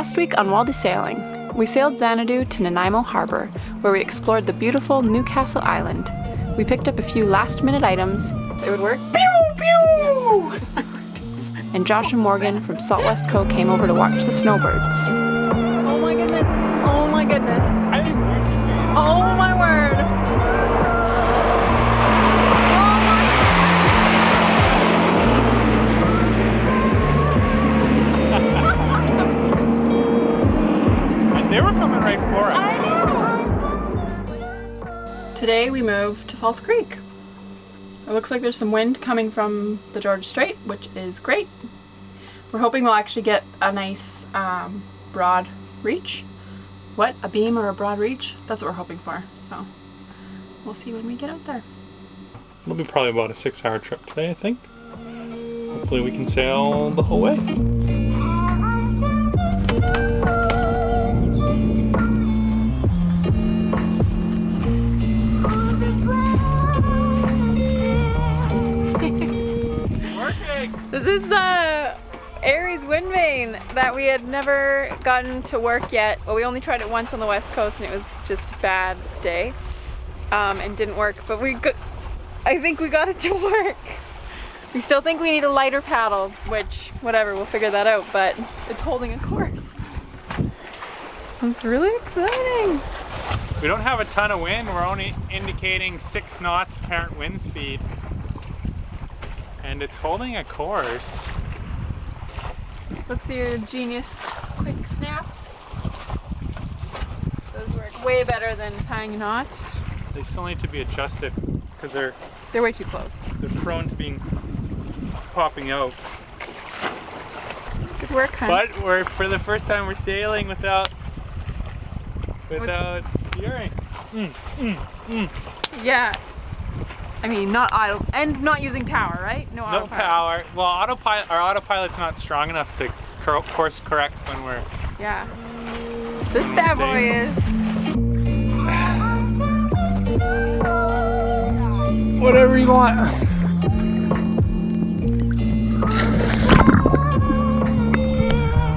Last week on Walde Sailing, we sailed Xanadu to Nanaimo Harbor, where we explored the beautiful Newcastle Island. We picked up a few last-minute items. It would work. Pew! Pew! And Josh and Morgan from Salt West Co. came over to watch the snowbirds. Oh my goodness! Oh my goodness! Oh my word! They were coming right for us. Today we moved to False Creek. It looks like there's some wind coming from the Georgia Strait, which is great. We're hoping we'll actually get a nice broad reach. What? A beam or a broad reach? That's what we're hoping for. So we'll see when we get out there. It'll be probably about a 6-hour trip today, I think. Hopefully we can sail the whole way. This is the Aries wind vane that we had never gotten to work yet. Well, we only tried it once on the west coast and it was just a bad day and didn't work, but I think we got it to work. We still think we need a lighter paddle, which, whatever, we'll figure that out, but it's holding a course. It's really exciting. We don't have a ton of wind. We're only indicating 6 knots apparent wind speed. And it's holding a course. Let's see your genius quick snaps. Those work way better than tying a knot. They still need to be adjusted because they're way too close. They're prone to popping out. Good work, hon. But for the first time we're sailing without steering. Yeah. I mean, not idle, and not using power, right? No power. Well, our autopilot's not strong enough to course correct when we're... Yeah. This bad boy is. Whatever you want.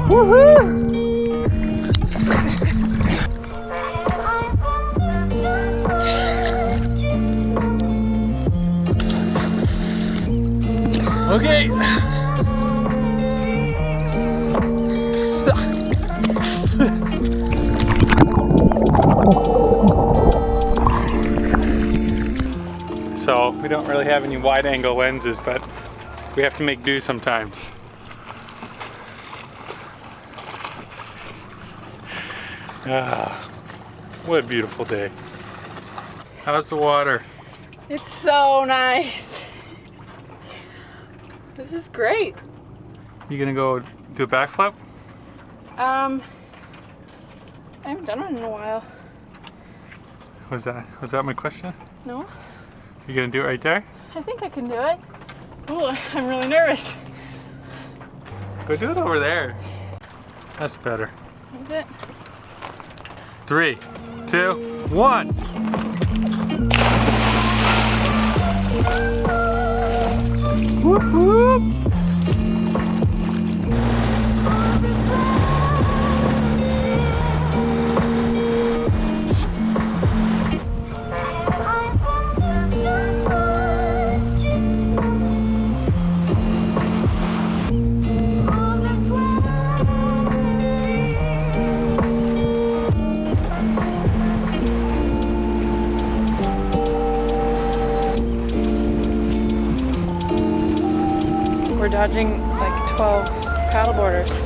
Woohoo! Okay. So we don't really have any wide angle lenses, but we have to make do sometimes. What a beautiful day. How's the water? It's so nice. This is great. You gonna go do a backflip? I haven't done one in a while. Was that my question? No? You gonna do it right there? I think I can do it. Oh, I'm really nervous. Go do it over there. That's better. Is it? 3, 2, 1. Whoop whoop! We're dodging like 12 paddleboarders.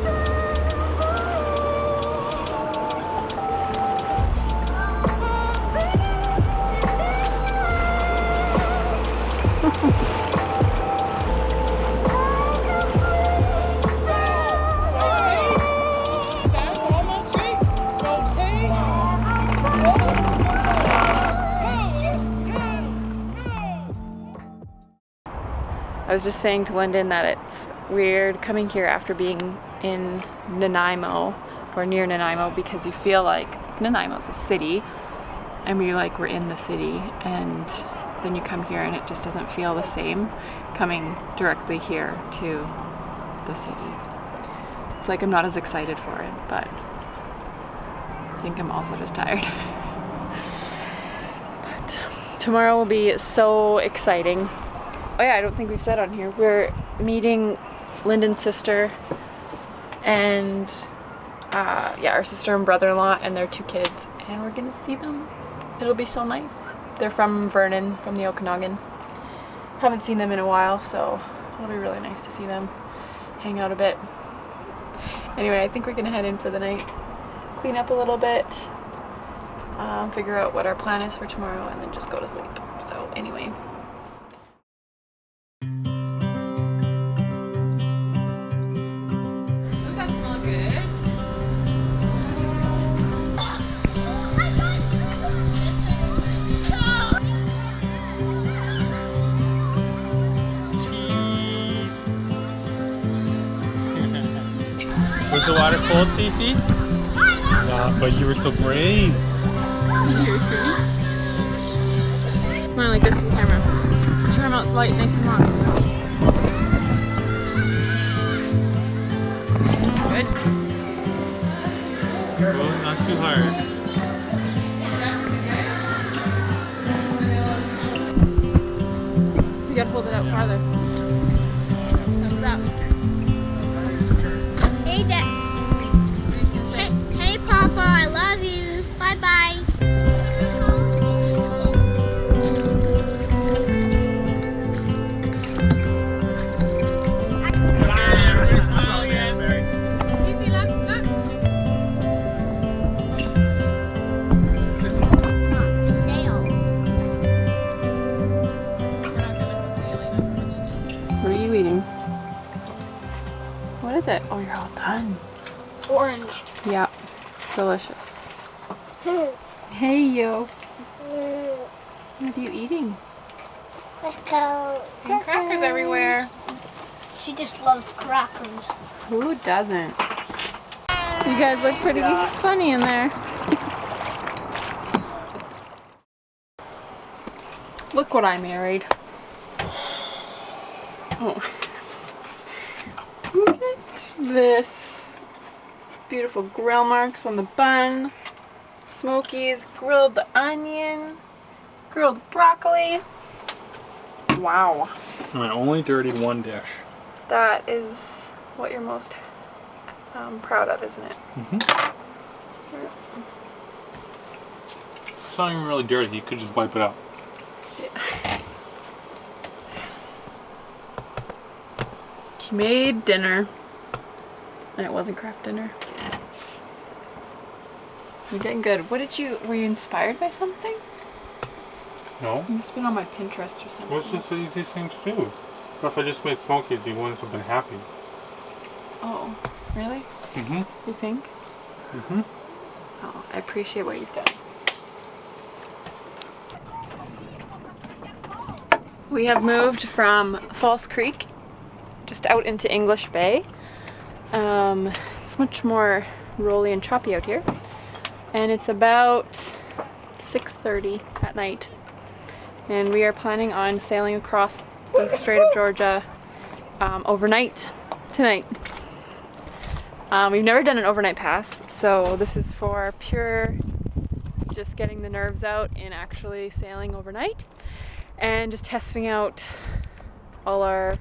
I was just saying to Lyndon that it's weird coming here after being in Nanaimo or near Nanaimo, because you feel like Nanaimo's a city and we're in the city, and then you come here and it just doesn't feel the same coming directly here to the city. It's like I'm not as excited for it, but I think I'm also just tired. But tomorrow will be so exciting. Oh yeah, I don't think we've said on here. We're meeting Lyndon's sister and yeah, our sister and brother-in-law and their 2 kids, and we're gonna see them. It'll be so nice. They're from Vernon, from the Okanagan. Haven't seen them in a while, so it'll be really nice to see them, hang out a bit. Anyway, I think we're gonna head in for the night, clean up a little bit, figure out what our plan is for tomorrow, and then just go to sleep. So anyway. Doesn't that smell good? Was the water cold, Cece? But you were so brave. You're screaming. Smile like this to the camera. Put your arm out light, nice and long. Good. Well, not too hard. You gotta hold it out farther. Thumbs up. Hey, Dad. What are you gonna say? Hey, Papa, I love you. Bye bye. What are you eating? What is it? Oh, you're all done. Orange. Yeah, delicious. Hey, you. What are you eating? Let's go. And crackers everywhere. She just loves crackers. Who doesn't? You guys look pretty funny in there. Look what I married. Oh. Look at this. Beautiful grill marks on the bun. Smokies, grilled onion, grilled broccoli. Wow. I only dirtied 1 dish. That is what you're most proud of, isn't it? It's not even really dirty. You could just wipe it up. Yeah. She made dinner, and it wasn't craft dinner. You're getting good. Were you inspired by something? No. You must have been on my Pinterest or something. What's just the easiest thing to do? But if I just made smokies, you wouldn't have been happy. Oh, really? Mm-hmm. You think? Mm-hmm. Oh, I appreciate what you've done. We have moved from False Creek just out into English Bay. It's much more rolly and choppy out here. And it's about 6:30 at night. And we are planning on sailing across the Strait of Georgia overnight tonight. We've never done an overnight pass, so this is for pure just getting the nerves out in actually sailing overnight and just testing out all our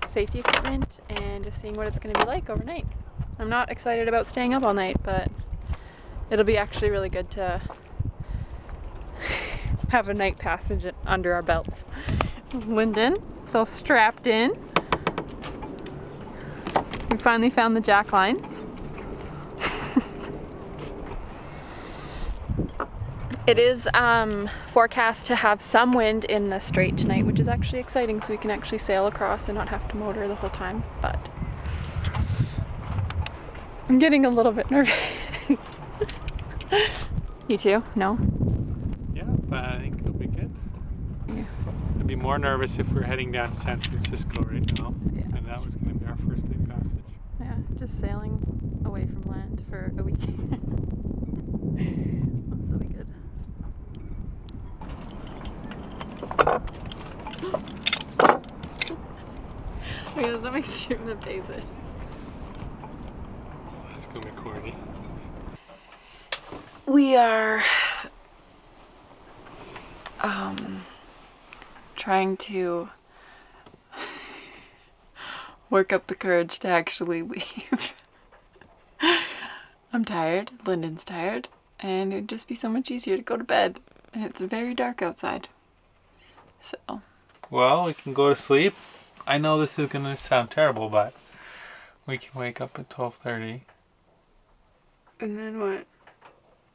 safety equipment and just seeing what it's going to be like overnight. I'm not excited about staying up all night, but it'll be actually really good to have a night passage under our belts. Lyndon, it's all strapped in. We finally found the jack lines. It is forecast to have some wind in the strait tonight, which is actually exciting, so we can actually sail across and not have to motor the whole time, but I'm getting a little bit nervous. You too? No? Yeah, but I think it'll be good. Yeah. I'd be more nervous if we're heading down to San Francisco right now. Yeah. And that was going to be our first day passage. Yeah, just sailing away from land for a week. That'll be good. Because that makes you want to face it. punta cordy. We are trying to work up the courage to actually leave. I'm tired, Lyndon's tired, and it'd just be so much easier to go to bed. And it's very dark outside. So. Well, we can go to sleep. I know this is gonna sound terrible, but we can wake up at 12:30. And then what?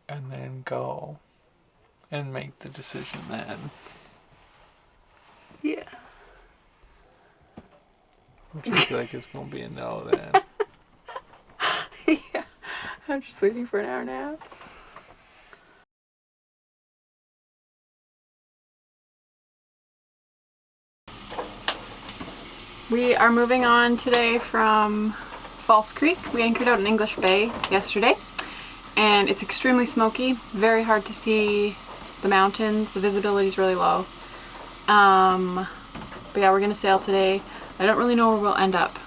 And then go and make the decision then. Yeah. I just feel like it's gonna be a no then. Yeah. I'm just waiting for an hour and a half. We are moving on today from False Creek. We anchored out in English Bay yesterday, and it's extremely smoky, very hard to see the mountains. The visibility is really low. But yeah, we're gonna sail today. I don't really know where we'll end up.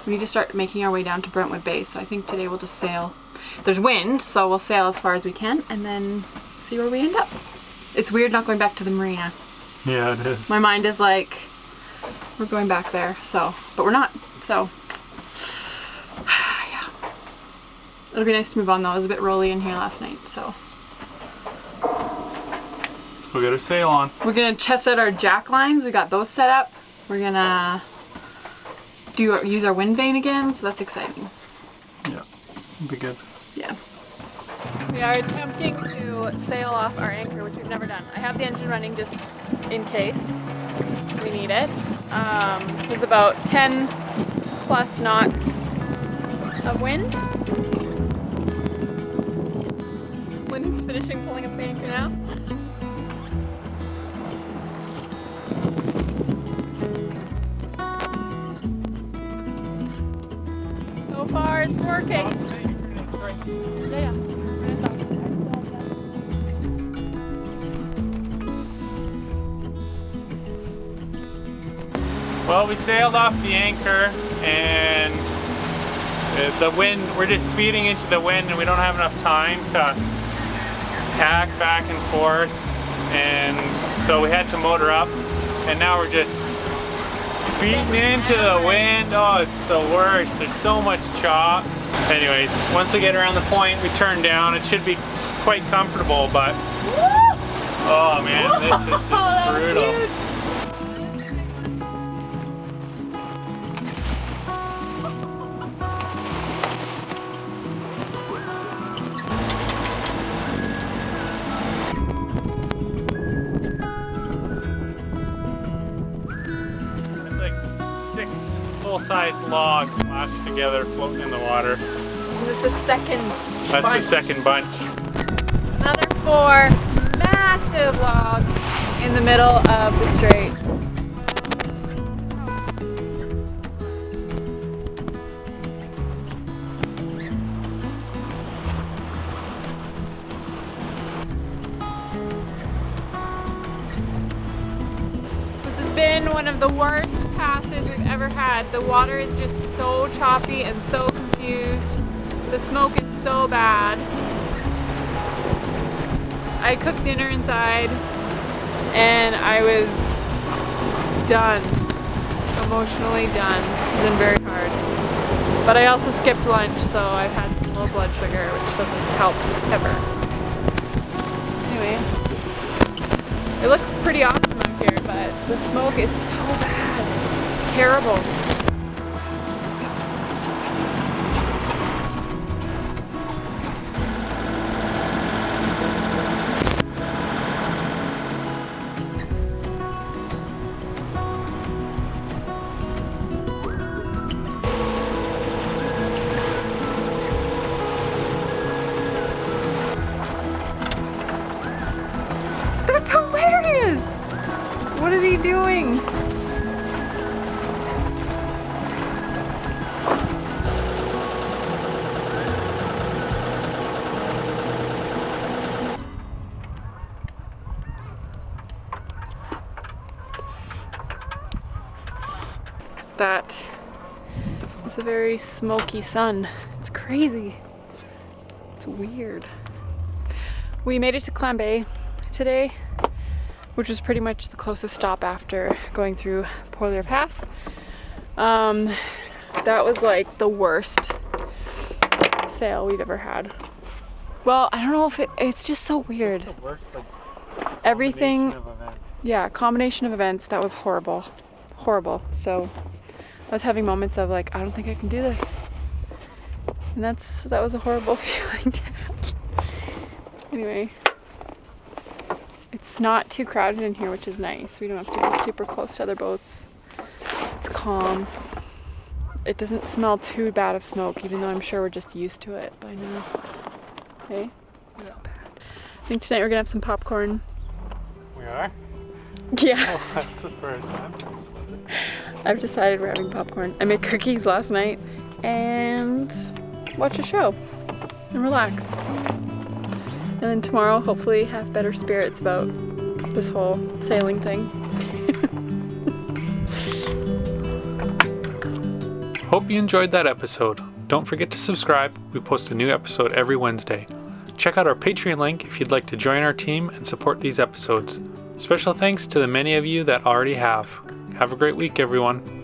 We need to start making our way down to Brentwood Bay, so I think today we'll just sail. There's wind, so we'll sail as far as we can and then see where we end up. It's weird not going back to the marina. Yeah, it is. My mind is like, we're going back there, so, but we're not, so, yeah. It'll be nice to move on though. It was a bit rolly in here last night, so. We got a sail on. We're gonna test out our jack lines. We got those set up. We're gonna use our wind vane again, so that's exciting. Yeah, it'll be good. Yeah. We are attempting to sail off our anchor, which we've never done. I have the engine running just in case we need it. There's about 10 plus knots of wind. Lyndon's finishing pulling up the anchor now. So far it's working. Yeah. Well, we sailed off the anchor and the wind, we're just feeding into the wind and we don't have enough time to tack back and forth, and so we had to motor up, and now we're just beating into the wind. Oh, it's the worst. There's so much chop. Anyways, once we get around the point, we turn down. It should be quite comfortable, but oh man, this is just brutal. Full-size logs lashed together, floating in the water. This is the second That's bunch. the second bunch. Another 4 massive logs in the middle of the strait. This has been one of the worst passes we've ever had. The water is just so choppy and so confused. The smoke is so bad. I cooked dinner inside and I was done. Emotionally done. It's been very hard. But I also skipped lunch, so I've had some low blood sugar, which doesn't help ever. Anyway, it looks pretty awesome out here, but the smoke is so bad. It's terrible. That's hilarious! What is he doing? That is It's a very smoky sun. It's crazy. It's weird. We made it to Clam Bay today, which was pretty much the closest stop after going through Polar Pass. That was like the worst sail we've ever had. Well, I don't know if it's just so weird. The worst, like, Everything, combination of events. yeah, combination of events. That was horrible. Horrible. So I was having moments of like, I don't think I can do this. And that was a horrible feeling to have. Anyway, it's not too crowded in here, which is nice. We don't have to be super close to other boats. It's calm. It doesn't smell too bad of smoke, even though I'm sure we're just used to it by now. Hey? It's so bad. I think tonight we're gonna have some popcorn. We are? Yeah. Oh, that's the first time. I've decided we're having popcorn. I made cookies last night and watch a show and relax. And then tomorrow, hopefully, have better spirits about this whole sailing thing. Hope you enjoyed that episode. Don't forget to subscribe. We post a new episode every Wednesday. Check out our Patreon link if you'd like to join our team and support these episodes. Special thanks to the many of you that already have. Have a great week, everyone.